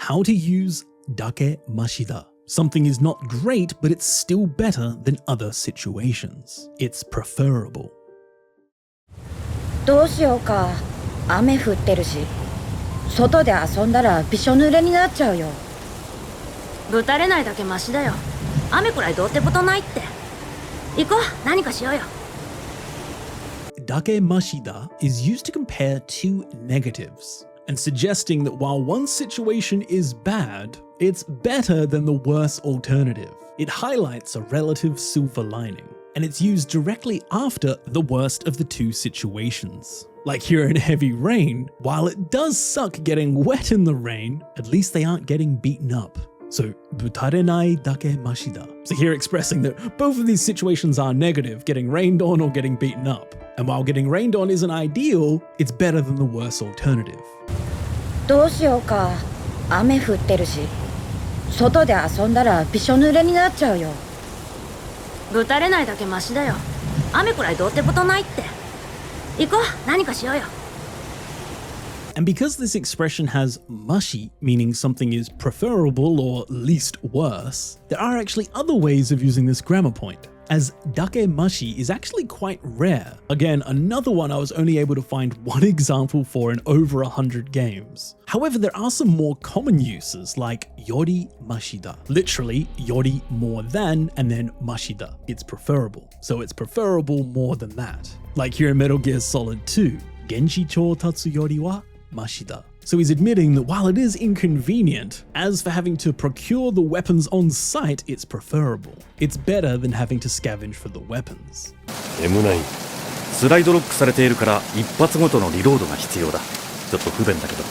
How to use dake mashida. Something is not great, but it's still better than other situations. It's preferable. どうしようか。雨降ってるし。外で遊んだらびしょ濡れになっちゃうよ。ぶたれないだけマシだよ。雨くらいどうってことないって。行こう、何かしようよ。Dake mashida is used to compare two negatives, and suggesting that while one situation is bad, it's better than the worse alternative. It highlights a relative silver lining, and it's used directly after the worst of the two situations. Like here in heavy rain, while it does suck getting wet in the rain, at least they aren't getting beaten up. So, butarenai dake mashida. So here expressing that both of these situations are negative, getting rained on or getting beaten up. And while getting rained on isn't ideal, it's better than the worse alternative. どうしようか。雨降ってるし。外で遊んだらびしょ濡れになっちゃうよ。ぶたれないだけマシだよ。雨くらいどうってことないって。行こう、何かしようよ。And because this expression has mashi, meaning something is preferable or least worse, there are actually other ways of using this grammar point, as dake mashi is actually quite rare. Again, another one I was only able to find one example for in over 100 games. However, there are some more common uses like yori mashida, literally yori more than, and then mashida, it's preferable. So it's preferable more than that. Like here in Metal Gear Solid 2, genshi choutatsu yori wa mashida. So he's admitting that while it is inconvenient, as for having to procure the weapons on site, it's preferable. It's better than having to scavenge for the weapons. M9 スライドロックされているから一発ごとのリロードが必要だ。ちょっと不便だけど。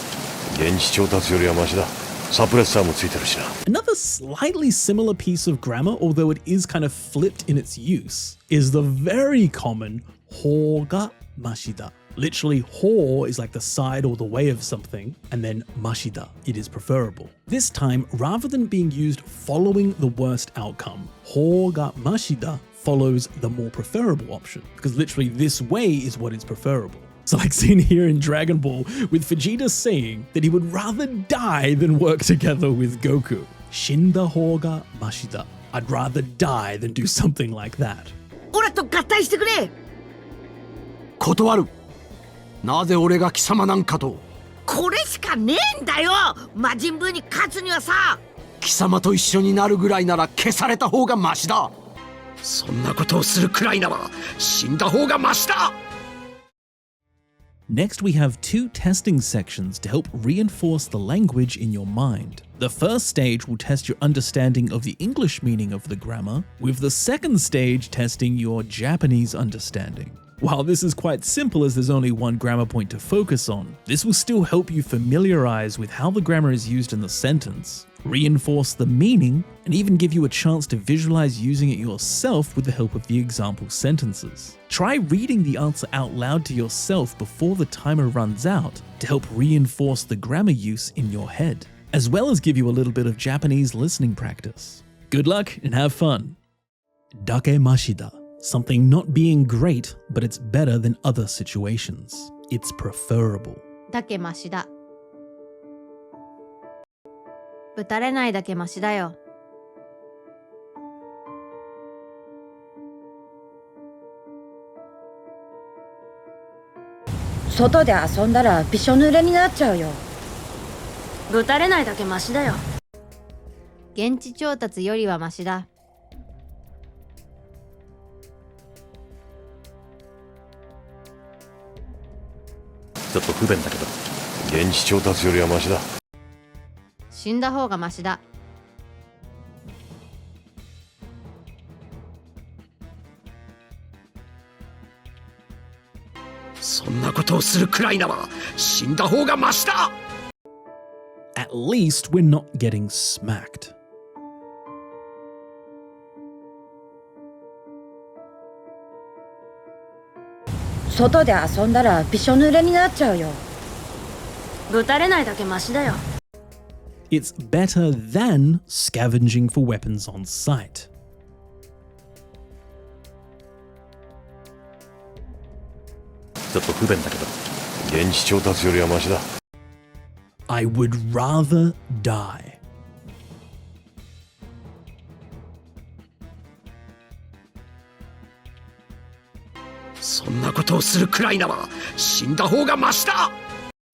現地調達よりはマシだ。サプレッサーもついてるしな。Another slightly similar piece of grammar, although it is kind of flipped in its use, is the very common ho ga mashida. Literally, ho is like the side or the way of something, and then mashida, it is preferable. This time, rather than being used following the worst outcome, ho ga mashida follows the more preferable option, because literally this way is what is preferable. So like seen here in Dragon Ball, with Vegeta saying that he would rather die than work together with Goku. Shinda ho ga mashida. I'd rather die than do something like that. 俺と合体してくれ。断る。なぜ俺が貴様なんかと。これしかねえんだよ。魔人ブーに勝つにはさ。貴様と一緒になるぐらいなら消された方がマシだ。そんなことをするくらいなら死んだ方がマシだ。Next, we have two testing sections to help reinforce the language in your mind. The first stage will test your understanding of the English meaning of the grammar, with the second stage testing your Japanese understanding. While this is quite simple as there's only one grammar point to focus on, this will still help you familiarize with how the grammar is used in the sentence, reinforce the meaning, and even give you a chance to visualize using it yourself with the help of the example sentences. Try reading the answer out loud to yourself before the timer runs out to help reinforce the grammar use in your head, as well as give you a little bit of Japanese listening practice. Good luck and have fun! Dake mashida. Something not being great, but it's better than other situations. It's preferable. だけマシだ。ぶたれないだけマシだよ。外で遊んだらびしょ濡れになっちゃうよ。ぶたれないだけマシだよ。現地調達よりはマシだ。ちょっと不便だけど。現地調達よりはマシだ。死んだ方がマシだ。そんなことをするくらいなら死んだ方がマシだ。At least we're not getting smacked. 外で遊んだらびしょ濡れになっちゃうよ。ぶたれないだけマシだよ。It's better than scavenging for weapons on site. ちょっと不便だけど、現地調達よりはマシだ。I would rather die.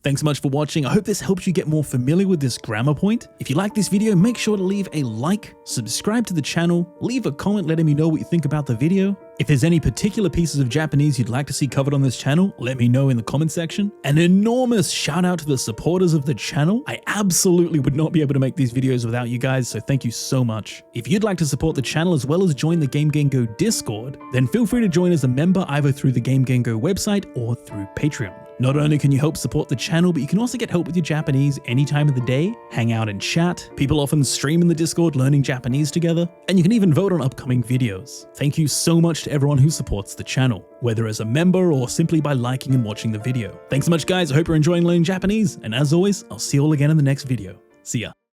Thanks so much for watching. I hope this helps you get more familiar with this grammar point. If you like this video, make sure to leave a like, subscribe to the channel, leave a comment letting me know what you think about the video. If there's any particular pieces of Japanese you'd like to see covered on this channel, let me know in the comment section. An enormous shout out to the supporters of the channel. I absolutely would not be able to make these videos without you guys, so thank you so much. If you'd like to support the channel as well as join the Game Go Discord, then feel free to join as a member either through the Game Go website or through Patreon. Not only can you help support the channel, but you can also get help with your Japanese any time of the day, hang out and chat. People often stream in the Discord learning Japanese together, and you can even vote on upcoming videos. Thank you so much to everyone who supports the channel, whether as a member or simply by liking and watching the video. Thanks so much guys, I hope you're enjoying learning Japanese, and as always, I'll see you all again in the next video. See ya.